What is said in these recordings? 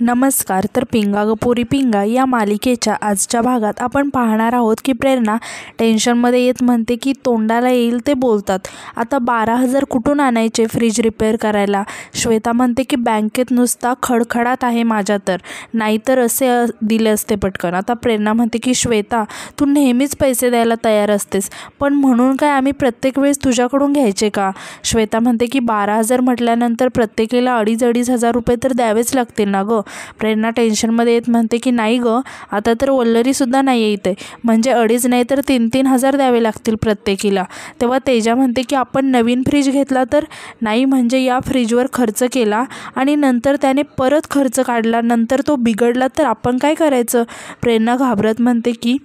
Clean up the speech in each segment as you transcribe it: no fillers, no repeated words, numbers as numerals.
नमस्कार. तर पिंगा ग पोरी पिंगा या मालिकेच्या आजच्या भागात आपण पाहणार आहोत की प्रेरणा टेन्शनमध्ये येत म्हणते की तोंडाला येईल ते बोलतात. आता 12,000 कुठून आणायचे फ्रीज रिपेअर करायला. श्वेता म्हणते की बँकेत नुसता खडखडाट आहे माझ्या, तर नाहीतर असे दिले असते पटकन. आता प्रेरणा म्हणते की श्वेता, तू नेहमीच पैसे द्यायला तयार असतेस, पण म्हणून काय आम्ही प्रत्येक वेळेस तुझ्याकडून घ्यायचे का. श्वेता म्हणते की 12,000 म्हटल्यानंतर प्रत्येकीला 2,500 रुपये तर द्यावेच लागतील ना गं. प्रेरणा टेन्शनमध्ये येत म्हणते की नाही गं, आता तर वल्लरीसुद्धा नाही आहे इथे, म्हणजे 2,500 नाही तर 3,000 द्यावे लागतील प्रत्येकीला. तेव्हा तेजा म्हणते की आपण नवीन फ्रीज घेतला तर. नाही म्हणजे या फ्रीजवर खर्च केला आणि नंतर त्याने परत खर्च काढला, नंतर तो बिघडला तर आपण काय करायचं. प्रेरणा घाबरत म्हणते की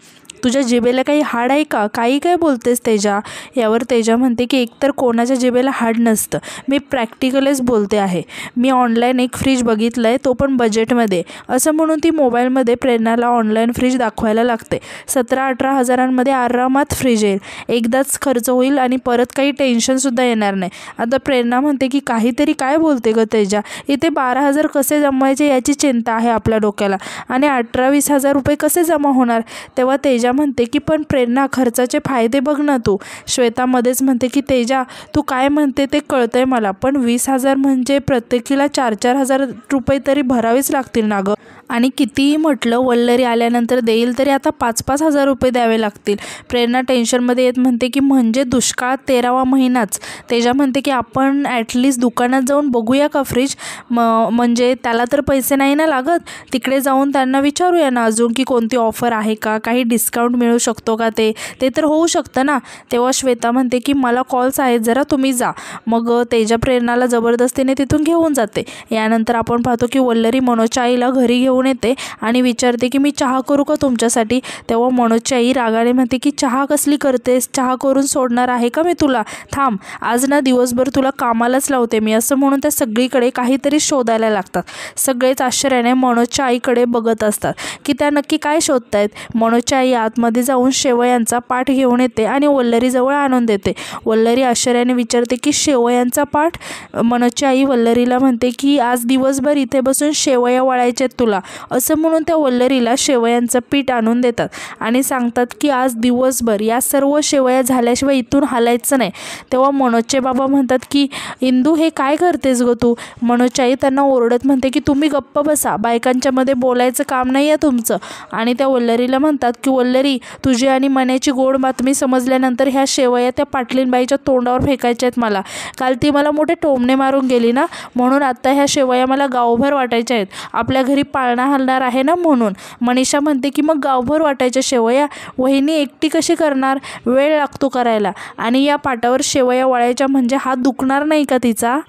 तुझ्या जिभेला काही हाड आहे का, काही काय बोलतेस तेजा. यावर तेजा म्हणते की एकतर कोणाच्या जिभेला हाड नसतं, मी प्रॅक्टिकलच बोलते आहे. मी ऑनलाईन एक फ्रीज बघितलं आहे, तो पण बजेटमध्ये. असं म्हणून ती मोबाईलमध्ये प्रेरणाला ऑनलाईन फ्रीज दाखवायला लागते. 17-18 हजारांमध्ये आरामात फ्रीज येईल, एकदाच खर्च होईल आणि परत काही टेन्शनसुद्धा येणार नाही. आता प्रेरणा म्हणते की काहीतरी काय बोलते ग तेजा, इथे 12,000 कसे जमवायचे याची चिंता आहे आपल्या डोक्याला, आणि 18-20 हजार रुपये कसे जमा होणार. तेव्हा तेजा म्हणते की पण प्रेरणा, खर्चाचे फायदे बघ ना तू. श्वेता मध्येच म्हणते की तेजा, तू काय म्हणते ते कळतंय मला, पण 20,000 म्हणजे प्रत्येकीला 4-4 हजार रुपये तरी भरावेच लागतील ना गं. आणि कितीही म्हटलं वल्लरी आल्यानंतर देईल तरी आता 5-5 हजार रुपये द्यावे लागतील. प्रेरणा टेन्शनमध्ये येत म्हणते की म्हणजे दुष्काळात 13वा महिनाच. तेजा म्हणते की आपण ॲटलिस्ट दुकानात जाऊन बघूया का फ्रीज, म्हणजे त्याला तर पैसे नाही ना लागत. तिकडे जाऊन त्यांना विचारूया ना अजून की कोणती ऑफर आहे का, काही डिस्काउंट मिळू शकतो का, ते तर होऊ शकतं ना. तेव्हा श्वेता म्हणते की मला कॉल्स आहेत जरा, तुम्ही जा. मग तेजा प्रेरणाला जबरदस्तीने तिथून घेऊन जाते. यानंतर आपण पाहतो की वल्लरी मनोजच्या आईला घरी घेऊन येते आणि विचारते की मी चहा करू का तुमच्यासाठी. तेव्हा मनोजची आई रागाने म्हणते की चहा कसली करतेस, चहा करून सोडणार आहे का मी तुला, थांब आज ना दिवसभर तुला कामालाच लावते मी. असं म्हणून त्या सगळीकडे काहीतरी शोधायला लागतात. सगळेच आश्चर्याने मनोजच्या आईकडे बघत असतात की त्या नक्की काय शोधतायत. मनोजच्या आई आतमध्ये जाऊन शेवयांचा पाट घेऊन येते आणि वल्लरीजवळ आणून देते. वल्लरी आश्चर्याने विचारते की शेवयांचा पाट. मनोजची आई वल्लरीला म्हणते की आज दिवसभर इथे बसून शेवया वळायच्यात तुला. असं म्हणून त्या वल्लरीला शेवयांचं पीठ आणून देतात आणि सांगतात की आज दिवसभर या सर्व शेवया झाल्याशिवाय इथून हालायचं नाही. तेव्हा मनोजचे बाबा म्हणतात की इंदू, हे काय करतेस गं तू. मनोजची आई त्यांना ओरडत म्हणते की तुम्ही गप्प बसा, बायकांच्या मध्ये बोलायचं काम नाही आहे तुमचं. आणि त्या वल्लरीला म्हणतात की वल्लरी, तुझी आणि मण्याची गोड बातमी समजल्यानंतर ह्या शेवया त्या पाटलीनबाईच्या तोंडावर फेकायच्या आहेत मला. काल ती मला मोठे टोमणे मारून गेली ना, म्हणून आता ह्या शेवया मला गावभर वाटायच्या आहेत. आपल्या घरी पाळणा हलणार आहे ना म्हणून. मनीषा म्हणते की मग गावभर वाटायच्या शेवया वहिनी एकटी कशी करणार, वेळ लागतो करायला, आणि या पाटावर शेवया वळायच्या म्हणजे हात दुखणार नाही का तिचा.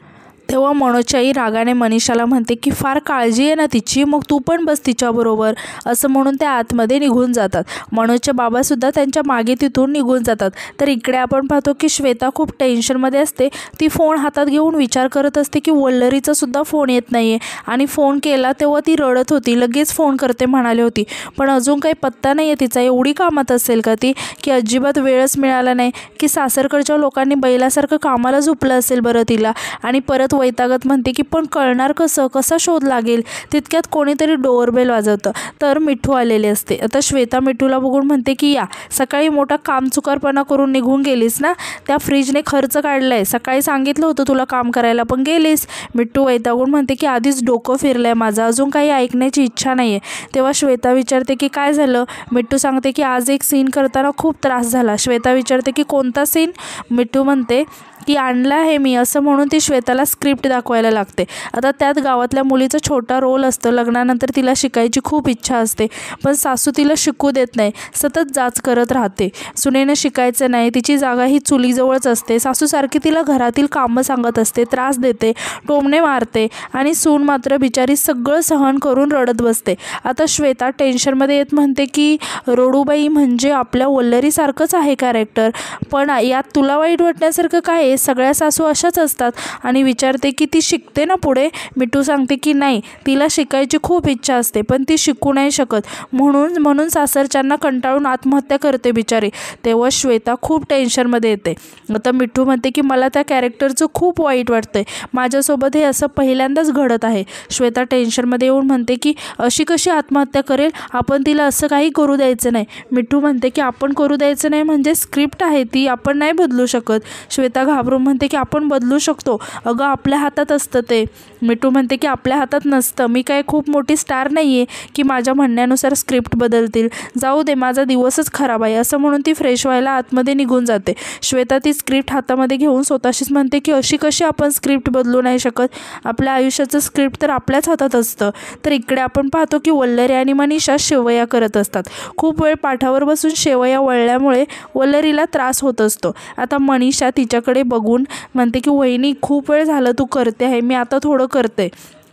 तेव्हा मनोजची आई रागाने मनीषाला म्हणते की फार काळजी आहे ना तिची, मग तू पण बस तिच्याबरोबर. असं म्हणून त्या आतमध्ये निघून जातात. मनोजचे बाबासुद्धा त्यांच्या मागे तिथून निघून जातात. तर इकडे आपण पाहतो की श्वेता खूप टेन्शनमध्ये असते. ती फोन हातात घेऊन विचार करत असते की वल्लरीचा सुद्धा फोन येत नाही आहे, आणि फोन केला तेव्हा ती रडत होती, लगेच फोन करते म्हणाली होती, पण अजून काही पत्ता नाही आहे तिचा. एवढी कामात असेल का ती, की अजिबात वेळच मिळाला नाही, की सासरकडच्या लोकांनी बैलासारखं कामाला झोपलं असेल बरं तिला. आणि परत वैतागत म्हणते की पण कळणार कसं, कसा शोध लागेल. तितक्यात कोणीतरी डोअरबेल वाजवतं, तर मिठू आलेले असते. आता श्वेता मिठूला बघून म्हणते की या सकाळी मोठा कामचुकारपणा करून निघून गेलीस ना, त्या फ्रीजने खर्च काढलाय. सकाळी सांगितलं होतं तुला काम करायला पण गेलीस. मिठू वैतागून म्हणते की आधीच डोकं फिरलंय माझं, अजून काही ऐकण्याची इच्छा नाही आहे. तेव्हा श्वेता विचारते की काय झालं. मिठू सांगते की आज एक सीन करताना खूप त्रास झाला. श्वेता विचारते की कोणता सीन. मिठू म्हणते की आणला आहे मी. असं म्हणून ती श्वेताला स्क्रिप्ट दाखवायला लागते. आता त्यात गावातल्या मुलीचा छोटा रोल असतं. लग्नानंतर तिला शिकायची खूप इच्छा असते, पण सासू तिला शिकू देत नाही, सतत जाच करत राहते. सुनेनं शिकायचं नाही, तिची जागा ही चुलीजवळच असते. सासूसारखी तिला घरातील कामं सांगत असते, त्रास देते, टोमणे मारते, आणि सून मात्र बिचारी सगळं सहन करून रडत बसते. आता श्वेता टेन्शनमध्ये येत म्हणते की रोडूबाई म्हणजे आपल्या वल्लरीसारखंच आहे कॅरेक्टर, पण यात तुला वाईट वाटण्यासारखं काय. आहे, सगळ्या सासू अशाच असतात आणि विचारते की ती शिकते ना पुढे. मिठू सांगते की नाही, तिला शिकायची खूप इच्छा असते पण ती शिकू नाही शकत, म्हणून सासरच्यांना कंटाळून आत्महत्या करते बिचारी. तेव्हा श्वेता खूप टेन्शनमध्ये येते. आता मिठू म्हणते की मला त्या कॅरेक्टरचं खूप वाईट वाटतंय, माझ्यासोबत हे असं पहिल्यांदाच घडत आहे. श्वेता टेन्शनमध्ये येऊन म्हणते की अशी कशी आत्महत्या करेल, आपण तिला असं काही करू द्यायचं नाही. मिठू म्हणते की आपण करू द्यायचं नाही म्हणजे स्क्रिप्ट आहे ती, आपण नाही बदलू शकत. श्वेता घाबरून म्हणते की आपण बदलू शकतो, अगं आपल्या हातात असतं ते. मिठू म्हणते की आपल्या हातात नसतं, मी काय खूप मोठी स्टार नाही आहे की माझ्या म्हणण्यानुसार स्क्रिप्ट बदलतील, जाऊ दे माझा दिवसच खराब आहे. असं म्हणून ती फ्रेश व्हायला आतमध्ये निघून जाते. श्वेता ती स्क्रिप्ट हातामध्ये घेऊन स्वतःशीच म्हणते की अशी कशी आपण स्क्रिप्ट बदलू नाही शकत, आपल्या आयुष्याचं स्क्रिप्ट तर आपल्याच हातात असतं. तर इकडे आपण पाहतो की वल्लरी आणि मनीषा शेवया करत असतात. खूप वेळ पाठावर बसून शेवया वळल्यामुळे वल्लरीला त्रास होत असतो. आता मनीषा तिच्याकडे बघून म्हणते की वहिनी खूप वेळ झालं तू करते आहे, मी आता थोडं करते.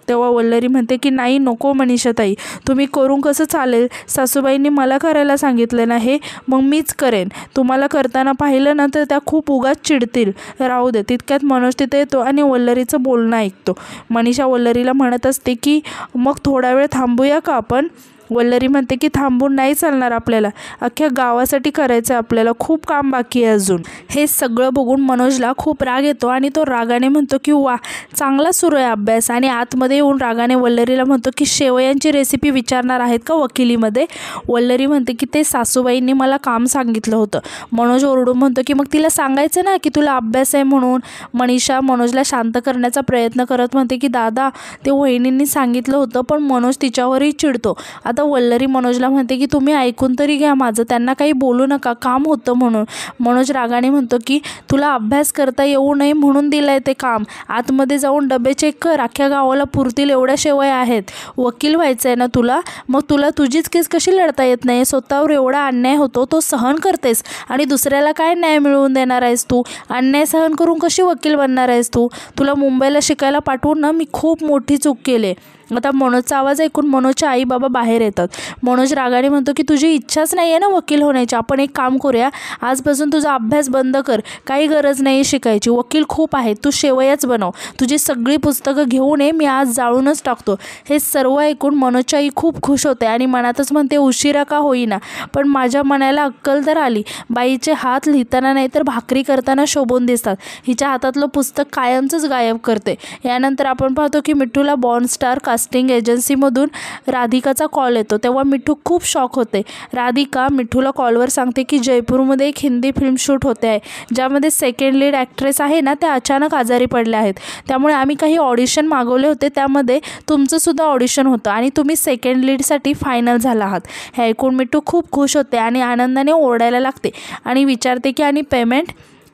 तेव्हा वल्लरी म्हणते की नाही नको मनीषाताई, तुम्ही करून कसं चालेल, सासूबाईंनी मला करायला सांगितलं ना हे, मग मीच करेन. तुम्हाला करताना पाहिलं ना तर त्या खूप उगाच चिडतील, राहू दे. तितक्यात मनोज तिथे येतो आणि वल्लरीचं बोलणं ऐकतो. मनीषा वल्लरीला म्हणत असते की मग थोडा वेळ थांबूया का आपण. वल्लरी म्हणते की थांबून नाही चालणार, आपल्याला अख्ख्या गावासाठी करायचं आहे, आपल्याला खूप काम बाकी आहे अजून. हे सगळं बघून मनोजला खूप राग येतो आणि तो रागाने म्हणतो की वा चांगला सुरू आहे अभ्यास. आणि आतमध्ये येऊन रागाने वल्लरीला म्हणतो की शेवयांची रेसिपी विचारणार आहेत का वकिलीमध्ये. वल्लरी म्हणते की ते सासूबाईंनी मला काम सांगितलं होतं. मनोज ओरडून म्हणतो की मग तिला सांगायचं ना की तुला अभ्यास आहे म्हणून. मनीषा मनोजला शांत करण्याचा प्रयत्न करत म्हणते की दादा ते वहिनींनी सांगितलं होतं, पण मनोज तिच्यावरही चिडतो. आता वल्लरी मनोजला म्हणते की तुम्ही ऐकून तरी घ्या माझं, त्यांना काही बोलू नका, काम होतं म्हणून. मनोज रागाने म्हणतो की तुला अभ्यास करता येऊ नये म्हणून दिलं आहे ते काम, आतमध्ये जाऊन डबे चेक कर, अख्ख्या गावाला पुरतील एवढ्या शेवया आहेत. वकील व्हायचं आहे ना तुला, मग तुला तुझीच केस कशी लढता येत नाही. स्वतःवर एवढा अन्याय होतो तो सहन करतेस आणि दुसऱ्याला काय न्याय मिळवून देणार आहेस तू. अन्याय सहन करून कशी वकील बनणार आहेस तू. तुला मुंबईला शिकायला पाठवून ना मी खूप मोठी चूक केली. आता मनोजचा आवाज ऐकून मनोजचे आई बाबा बाहेर येतात. मनोज रागाने म्हणतो की तुझी इच्छाच नाही आहे ना वकील होण्याची, आपण एक काम करूया, आजपासून तुझा अभ्यास बंद कर, काही गरज नाही शिकायची, वकील खूप आहेत, तू शेवयाच बनव, तुझी सगळी पुस्तकं घेऊन ये, मी आज जाळूनच टाकतो. हे सर्व ऐकून मनोजची आई खूप खुश होते आणि मनातच म्हणते उशिरा का होईना, पण माझ्या मनाला अक्कल तर आली. बाईचे हात लिहिताना नाही तर भाकरी करताना शोभून दिसतात, हिच्या हातातलं पुस्तक कायमचंच गायब करते. यानंतर आपण पाहतो की मिठूला बॉर्न स्टार कास्टिंग एजन्सीमधून राधिकाचा कॉल येतो. तेव्हा मिठू खूप शॉक होते. राधिका मिठूला कॉलवर सांगते की जयपूरमध्ये एक हिंदी फिल्म शूट होते आहे, ज्यामध्ये सेकंड लीड ॲक्ट्रेस आहे ना त्या अचानक आजारी पडल्या आहेत, त्यामुळे आम्ही काही ऑडिशन मागवले होते, त्यामध्ये तुमचंसुद्धा ऑडिशन होतं आणि तुम्ही सेकंड लीडसाठी फायनल झाला आहात. हे ऐकून मिठू खूप खुश होते आणि आनंदाने ओरडायला लागते आणि विचारते की आणि पेमेंट.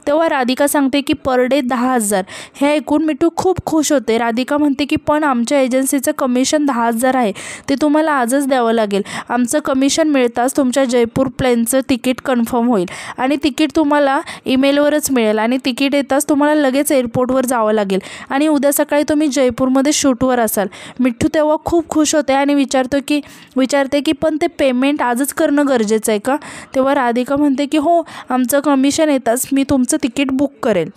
तेव्हा राधिका सांगते की पर डे 10,000. हे ऐकून मिठू खूप खुश होते. राधिका म्हणते की पण आमच्या एजन्सीचं कमिशन 10,000 आहे, ते तुम्हाला आजच द्यावं लागेल. आमचं कमिशन मिळताच तुमच्या जयपूर प्लेनचं तिकीट कन्फर्म होईल आणि तिकीट तुम्हाला ईमेलवरच मिळेल आणि तिकीट येताच तुम्हाला लगेच एअरपोर्टवर जावं लागेल आणि उद्या सकाळी तुम्ही जयपूरमध्ये शूटवर असाल. मिठू तेव्हा खूप खुश होते आणि विचारते की पण ते पेमेंट आजच करणं गरजेचं आहे का. तेव्हा राधिका म्हणते की हो, आमचं कमिशन येताच मी तुमचं तिकीट बुक करेल.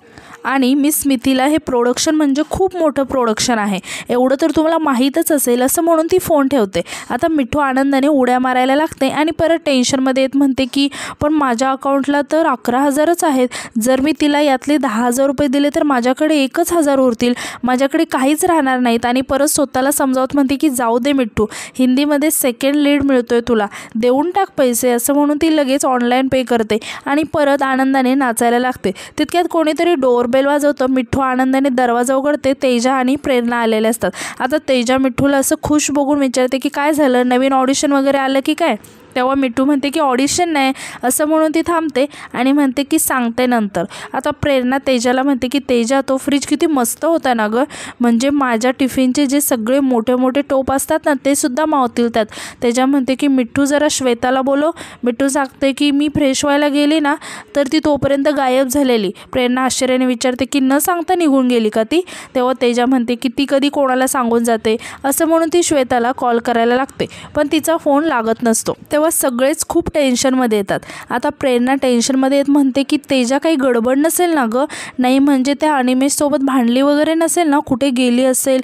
आणि मिस स्मितीला हे प्रोडक्शन म्हणजे खूप मोठं प्रोडक्शन आहे, एवढं तर तुम्हाला माहीतच असेल, असं म्हणून ती फोन ठेवते. आता मिठू आनंदाने उड्या मारायला लागते आणि परत टेन्शनमध्ये येत म्हणते की पण माझ्या अकाउंटला तर 11,000च आहेत, जर मी तिला यातले 10,000 रुपये दिले तर माझ्याकडे 1,000 उरतील, माझ्याकडे काहीच राहणार नाहीत. आणि परत स्वतःला समजावत म्हणते की जाऊ दे मिठू, हिंदीमध्ये सेकंड लीड मिळतोय तुला, देऊन टाक पैसे, असं म्हणून ती लगेच ऑनलाईन पे करते आणि परत आनंदाने नाचायला लागते. तितक्यात कोणीतरी डोरबेल वाजवतं. मिठू आनंदाने दरवाजा उघडते. तेजा आणि प्रेरणा आलेले असतात. आता तेजा मिठूला असं खुश बघून विचारते की काय झालं, नवीन ऑडिशन वगैरे आलं की काय. तेव्हा मिठू म्हणते की ऑडिशन नाही, असं म्हणून ती थांबते आणि म्हणते की सांगते नंतर. आता प्रेरणा तेजाला म्हणते की तेजा तो फ्रीज किती मस्त होता ना गं, म्हणजे माझ्या टिफिनचे जे सगळे मोठे मोठे टोप असतात ना ते सुद्धा मावतील त्यात. तेजा म्हणते की मिठू जरा श्वेताला बोलव. मिठू सांगते की मी फ्रेश व्हायला गेली ना तर ती तोपर्यंत गायब झालेली. प्रेरणा आश्चर्याने विचारते की न सांगता निघून गेली का ती. तेव्हा तेजा म्हणते की ती कधी कोणाला सांगून जाते, असं म्हणून ती श्वेताला कॉल करायला लागते, पण तिचा फोन लागत नसतो. तेव्हा तेव्हा सगळेच खूप टेन्शनमध्ये येतात. आता प्रेरणा टेन्शनमध्ये येत म्हणते की तेजा काही गडबड नसेल ना गं, नाही म्हणजे त्या अनिमेशसोबत भांडली वगैरे नसेल ना, कुठे गेली असेल.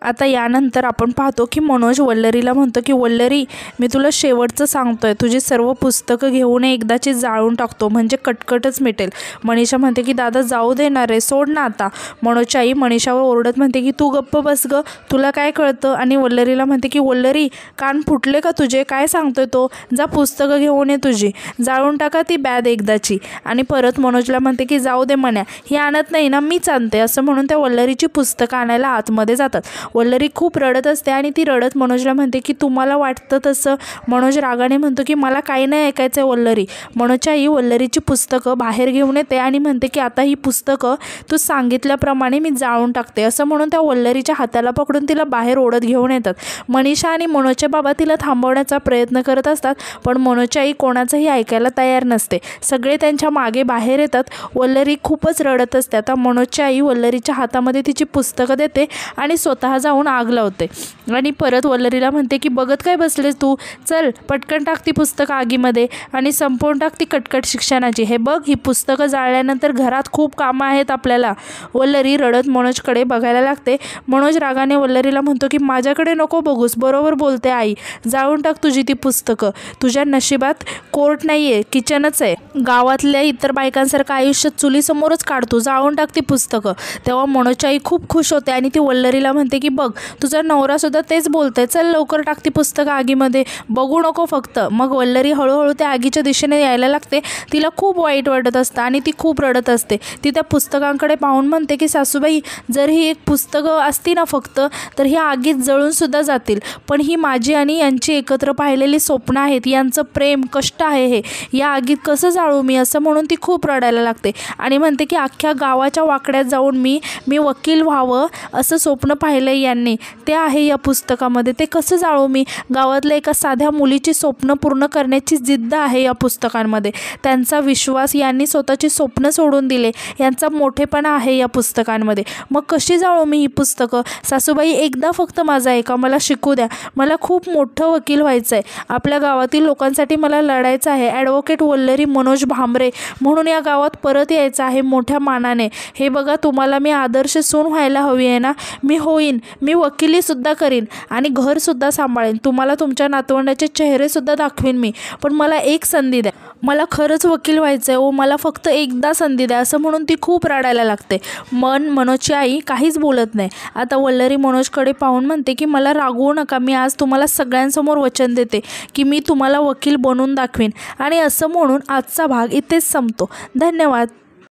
आता यानंतर आपण पाहतो की मनोज वल्लरीला म्हणतो की वल्लरी, मी तुला शेवटचं सांगतोय, तुझी सर्व पुस्तकं घेऊन एकदाची जाळून टाकतो, म्हणजे कटकटच मिटेल. मनीषा म्हणते की दादा जाऊ देणार रे, सोड ना आता. मनोजची आई मनीषावर ओरडत म्हणते की तू गप्प बस ग, तुला काय कळतं. आणि वल्लरीला म्हणते की वल्लरी, कान फुटले का तुझे, काय सांगतोय तो, जा पुस्तकं घेऊन ये तुझी, जाळून टाका ती बॅग एकदाची. आणि परत मनोजला म्हणते की जाऊ दे म्हण्या, ही आणत नाही ना, मीच आणते. असं म्हणून त्या वल्लरीची पुस्तकं आणायला आतमध्ये जातात. वल्लरी खूप रडत असते आणि ती रडत मनोजला म्हणते की तुम्हाला वाटतं तसं. मनोज रागाने म्हणतो की मला काही नाही ऐकायचं आहे वल्लरी. मनोजच्या आई वल्लरीची पुस्तकं बाहेर घेऊन येते आणि म्हणते की आता ही पुस्तकं तू सांगितल्याप्रमाणे मी जाळून टाकते. असं म्हणून त्या वल्लरीच्या हाताला पकडून तिला बाहेर ओढत घेऊन येतात. मनीषा आणि मनोजचे बाबा तिला थांबवण्याचा प्रयत्न करत असतात, पण मनोजची आई कोणाचंही ऐकायला तयार नसते. सगळे त्यांच्या मागे बाहेर येतात. वल्लरी खूपच रडत असते. आता मनोजची आई वल्लरीच्या हातामध्ये तिची पुस्तकं देते आणि स्वतः जाऊन आग लावते. आणि परत वल्लरीला म्हणते की बघत काय बसलेस तू, चल पटकन टाक ती पुस्तकं आगीमध्ये आणि संपवून टाक ती कटकट शिक्षणाची. हे बघ, ही पुस्तकं जाळल्यानंतर घरात खूप कामं आहेत आपल्याला. वल्लरी रडत मनोजकडे बघायला लागते. मनोज रागाने वल्लरीला म्हणतो की माझ्याकडे नको बघूस, बरोबर बोलते आई, जाळून टाक तुझी ती पुस्तकं. तुझ्या नशिबात कोर्ट नाही आहे, किचनच आहे. गावातल्या इतर बायकांसारखं आयुष्य चुलीसमोरच काढतो, जाळून टाक ती पुस्तकं. तेव्हा मनोजची आई खूप खुश होते आणि ती वल्लरीला म्हणते की बघ, तुझा नवरासुद्धा तेच बोलतंय, चल लवकर टाक ती पुस्तकं आगीमध्ये, बघू नको फक्त. मग वल्लरी हळूहळू त्या आगीच्या दिशेने यायला लागते. तिला खूप वाईट वाटत असतं आणि ती खूप रडत असते. ती त्या पुस्तकांकडे पाहून म्हणते की सासूबाई, जर ही एक पुस्तकं असती ना फक्त, तर ही आगीत जळूनसुद्धा जातील, पण ही माझी आणि यांची एकत्र पाहिलेली स्वप्न आहेत, यांचं प्रेम कष्ट आहे, हे या आगीत कसं जाळू मी. असं म्हणून ती खूप रडायला लागते आणि म्हणते की अख्ख्या गावाच्या वाकड्यात जाऊन मी वकील व्हावं असं स्वप्न पाहिलं यांनी, ते आहे या पुस्तकामध्ये, ते कसं जाळू मी. गावातल्या एका साध्या मुलीची स्वप्न पूर्ण करण्याची जिद्द आहे या पुस्तकांमध्ये. त्यांचा विश्वास, यांनी स्वतःची स्वप्न सोडून दिले, यांचा मोठेपणा आहे या पुस्तकांमध्ये. मग कशी जाळू मी ही पुस्तकं. सासूबाई, एकदा फक्त माझं ऐका, मला शिकू द्या, मला खूप मोठं वकील व्हायचं आहे, आपल्या गावातील लोकांसाठी मला लढायचं आहे, ॲडव्होकेट वल्लरी मनोज भांबरे म्हणून या गावात परत यायचं आहे मोठ्या मानाने. हे बघा, तुम्हाला मी आदर्श सून व्हायला हवी आहे ना, मी होईन, मी वकिलीसुद्धा करीन आणि घरसुद्धा सांभाळेन, तुम्हाला तुमच्या नातवंडाचे चेहरेसुद्धा दाखवीन मी, पण मला एक संधी द्या, मला खरंच वकील व्हायचं आहे, मला फक्त एकदा संधी द्या. असं म्हणून ती खूप रडायला लागते. मनोजची आई काहीच बोलत नाही. आता वल्लरी मनोजकडे पाहून म्हणते की मला रागवू नका, मी आज तुम्हाला सगळ्यांसमोर वचन देते की मी तुम्हाला वकील बनवून दाखवीन. आणि असं म्हणून आजचा भाग इथेच संपतो. धन्यवाद.